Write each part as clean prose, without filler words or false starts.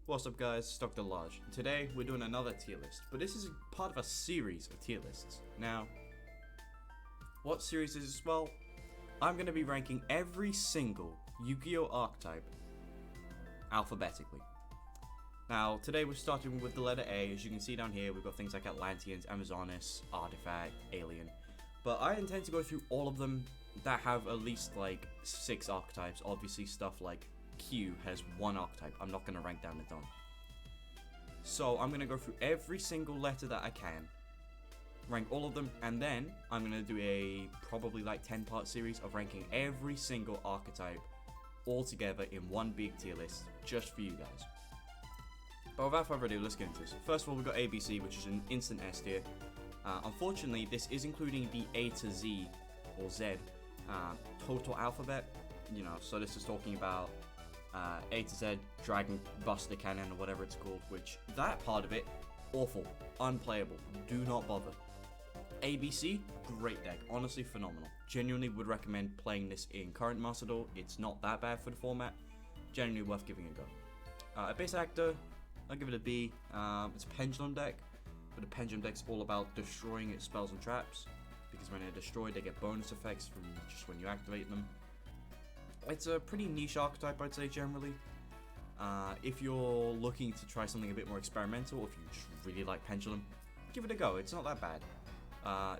What's up guys, it's Dr. Large. Today we're doing another tier list, but this is part of a series of tier lists. Now, what series is this? Well, I'm going to be ranking every single Yu-Gi-Oh! Archetype alphabetically. Now, today we're starting with the letter A. As you can see down here, we've got things like Atlanteans, Amazonis, Artifact, Alien. But I intend to go through all of them that have at least like 6 archetypes. Obviously stuff like Q has 1 archetype. I'm not going to rank down the ton. So I'm going to go through every single letter that I can, rank all of them, and then I'm going to do a probably like 10-part series of ranking every single archetype all together in one big tier list just for you guys. But without further ado, let's get into this. First of all, we've got ABC, which is an instant S tier. Unfortunately, this is including the A to Z, or Z, total alphabet. You know, so this is talking about A to Z, Dragon Buster Cannon, or whatever it's called, which, that part of it, awful, unplayable, do not bother. ABC, great deck, honestly phenomenal. Genuinely would recommend playing this in current Master Duel. It's not that bad for the format, genuinely worth giving a go. A base actor, I'll give it a B. It's a pendulum deck, but the pendulum deck's all about destroying its spells and traps, because when they're destroyed they get bonus effects from just when you activate them. It's a pretty niche archetype, I'd say, generally. If you're looking to try something a bit more experimental, if you just really like pendulum, give it a go, it's not that bad.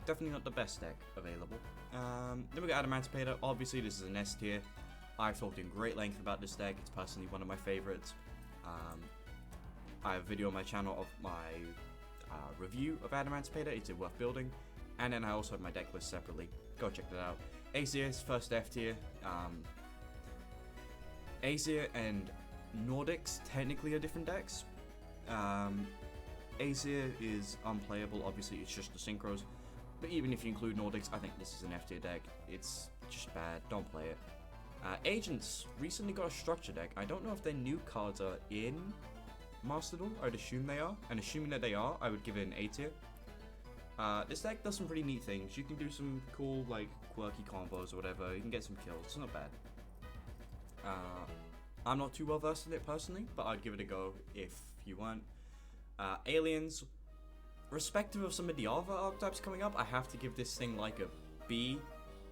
Definitely not the best deck available. Then we got Adamancipator. Obviously this is an S tier. I've talked in great length about this deck, it's personally one of my favorites. I have a video on my channel of my review of Adamancipator, it's worth building. And then I also have my deck list separately, go check that out. Aesir is first F tier. Aesir and Nordics technically are different decks. Aesir is unplayable, obviously it's just the synchros. But even if you include Nordics, I think this is an F tier deck. It's just bad, don't play it. Agents recently got a structure deck. I don't know if their new cards are in Master Duel. I'd assume they are, and assuming that they are, I would give it an A tier. This deck does some pretty neat things. You can do some cool, like, quirky combos or whatever. You can get some kills. It's not bad. I'm not too well versed in it personally, but I'd give it a go if you weren't. Aliens, respective of some of the other archetypes coming up, I have to give this thing like a B.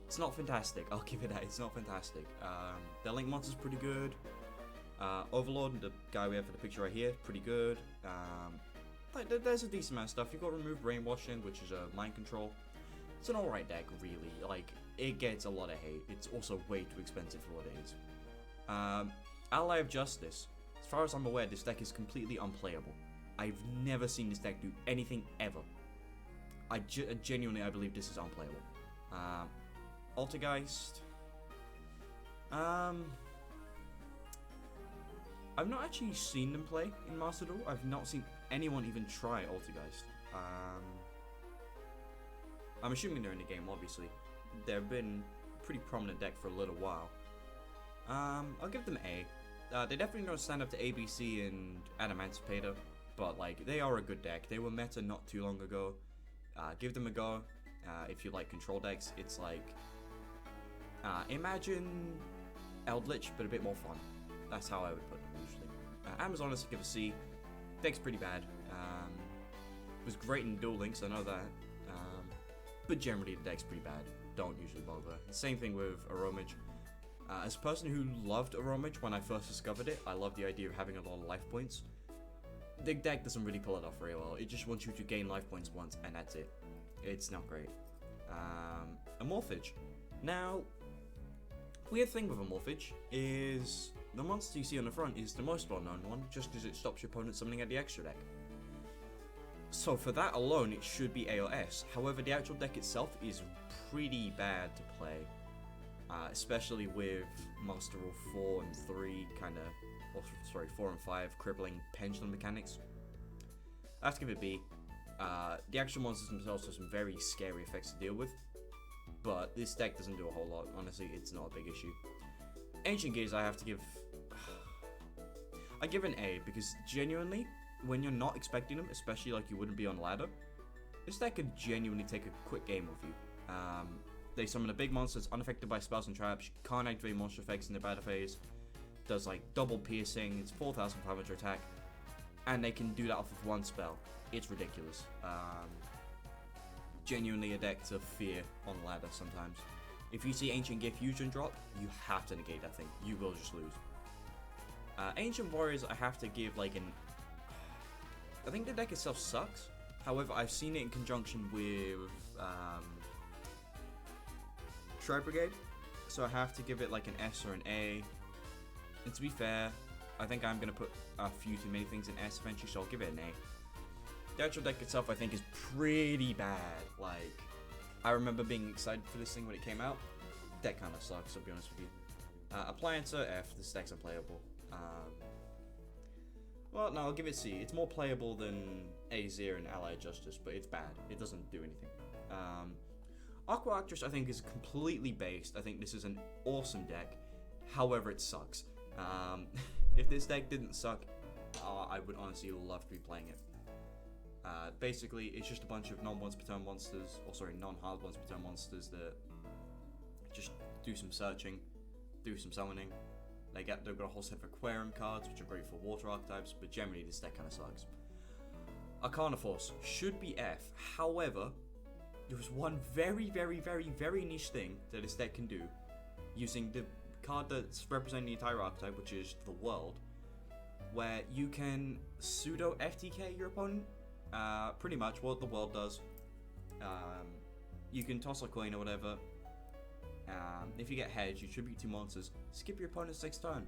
It's not fantastic. I'll give it that. It's not fantastic. The Link monster's pretty good. Overlord, the guy we have for the picture right here, pretty good. Like, there's a decent amount of stuff. You've got Remove Brainwashing, which is a mind control. It's an alright deck, really. Like, it gets a lot of hate. It's also way too expensive for what it is. Ally of Justice. As far as I'm aware, this deck is completely unplayable. I've never seen this deck do anything ever. Genuinely, I believe this is unplayable. Altergeist. I've not actually seen them play in Master Duel. I've not seen anyone even try Altergeist. I'm assuming they're in the game, obviously. They've been a pretty prominent deck for a little while. I'll give them A. They definitely don't stand up to ABC and Adamancipator, but like, they are a good deck. They were meta not too long ago. Give them a go. If you like control decks, it's like, imagine Eldritch, but a bit more fun. That's how I would put it usually. Amazonis, I give a C. Deck's pretty bad. Was great in Duel Links, I know that. But generally the deck's pretty bad. Don't usually bother. Same thing with Aromage. As a person who loved Aromage when I first discovered it, I love the idea of having a lot of life points. The deck doesn't really pull it off very well. It just wants you to gain life points once, and that's it. It's not great. Amorphage. Now, weird thing with Amorphage is the monster you see on the front is the most well-known one, just because it stops your opponent summoning at the extra deck. So for that alone, it should be A or S. However, the actual deck itself is pretty bad to play, especially with Master Rule 4 and 3 kind of, sorry, 4 and 5 crippling pendulum mechanics. I have to give it B. The actual monsters themselves have some very scary effects to deal with, but this deck doesn't do a whole lot. Honestly, it's not a big issue. Ancient Gears, I have to give... I give an A, because genuinely, when you're not expecting them, especially like you wouldn't be on ladder, this deck could genuinely take a quick game with you. They summon a big monster that's unaffected by spells and traps, you can't activate monster effects in the battle phase, does like double piercing, it's 4,500 attack. and they can do that off of one spell. It's ridiculous. Genuinely a deck to fear on ladder sometimes. If you see Ancient Gift Fusion drop, you have to negate that thing. You will just lose. Ancient Warriors, I have to give like an... I think the deck itself sucks. However, I've seen it in conjunction with Tri Brigade, so I have to give it like an S or an A. And to be fair, I think I'm going to put a few too many things in S eventually, so I'll give it an A. The actual deck itself, I think, is pretty bad. Like, I remember being excited for this thing when it came out. Deck kind of sucks, I'll be honest with you. Appliancer, F. This deck's unplayable. Well, no, I'll give it C. It's more playable than Aesir and Allied Justice, but it's bad. It doesn't do anything. Aquaactress, I think, is completely based. I think this is an awesome deck. However, it sucks. If this deck didn't suck, I would honestly love to be playing it. Basically, it's just a bunch of non-once per turn monsters, or sorry, non-hard once per turn monsters that just do some searching, do some summoning. They've got a whole set of Aquarium cards, which are great for water archetypes, but generally this deck kind of sucks. Arcana Force should be F. However, there's one very, very, very, very niche thing that this deck can do, using the card that's representing the entire archetype, which is the world, where you can pseudo FTK your opponent. Pretty much what the world does. You can toss a coin or whatever. If you get hedged, you tribute 2 monsters, skip your opponent's next turn,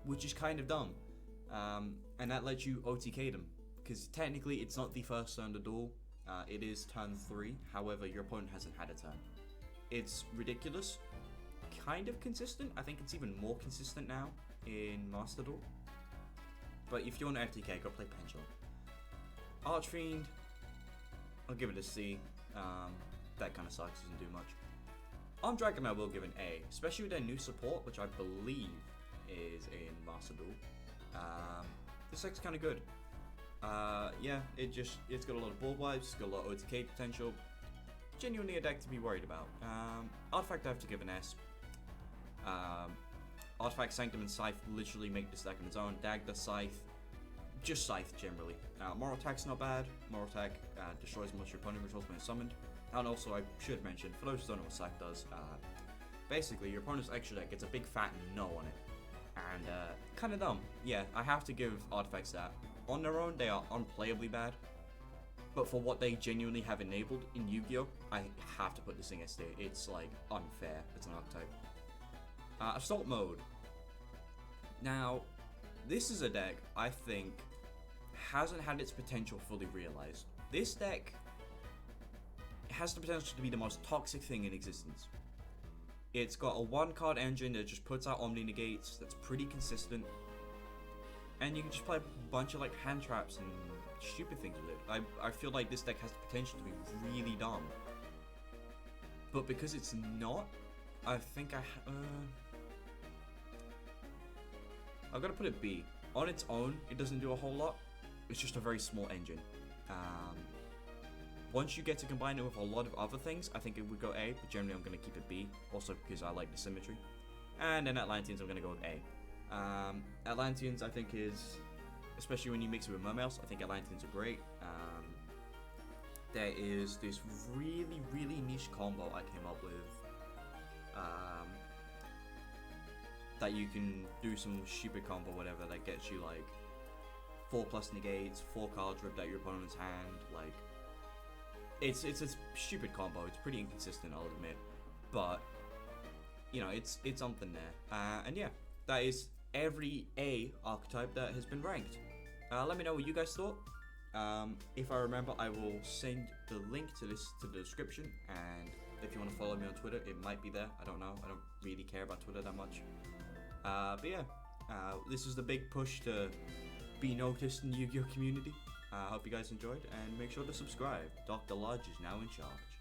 which is kind of dumb. And that lets you OTK them, because technically it's not the first turn to duel, it is turn 3, however your opponent hasn't had a turn. It's ridiculous, kind of consistent. I think it's even more consistent now in Master Duel. But if you want to FTK, go play Pendulum. Archfiend, I'll give it a C. That kind of sucks, doesn't do much. On Dragon I will give an A, especially with their new support, which I believe is in Master Duel. This deck's kind of good. Yeah, it's got a lot of board wipes, it's got a lot of OTK potential. Genuinely a deck to be worried about. Artifact I have to give an S. Artifact, Sanctum, and Scythe literally make this deck on its own. Dagda, Scythe, just Scythe generally. Moral Attack's not bad. Moral Attack destroys most of your opponent controls when it's summoned. And also, I should mention, for those who don't know what Scythe does, basically your opponent's extra deck gets a big fat no on it. And kind of dumb. Yeah, I have to give artifacts that. On their own, they are unplayably bad. But for what they genuinely have enabled in Yu-Gi-Oh!, I have to put this thing S tier. It's like unfair. It's an archetype. Assault Mode. Now, this is a deck I think hasn't had its potential fully realized. This deck has the potential to be the most toxic thing in existence. It's got a 1-card engine that just puts out Omni Negates that's pretty consistent. And you can just play a bunch of like hand traps and stupid things with it. I feel like this deck has the potential to be really dumb. But because it's not, I think I've got to put it B. On its own, it doesn't do a whole lot. It's just a very small engine. Once you get to combine it with a lot of other things, I think it would go A, but generally I'm going to keep it B, also because I like the symmetry. And then Atlanteans, I'm going to go with A. Atlanteans, I think is, especially when you mix it with Mermails, I think Atlanteans are great. There is this really, really niche combo I came up with, that you can do some stupid combo, whatever, that gets you like 4+ negates, 4 cards ripped out your opponent's hand. Like, it's a stupid combo. It's pretty inconsistent, I'll admit, but you know, it's something there. And yeah, that is every A archetype that has been ranked. Let me know what you guys thought. If I remember, I will send the link to this to the description, and if you want to follow me on Twitter, it might be there. I don't know. I don't really care about Twitter that much. But yeah, this is the big push to be noticed in the Yu-Gi-Oh community. I hope you guys enjoyed, and make sure to subscribe. Dr. Lodge is now in charge.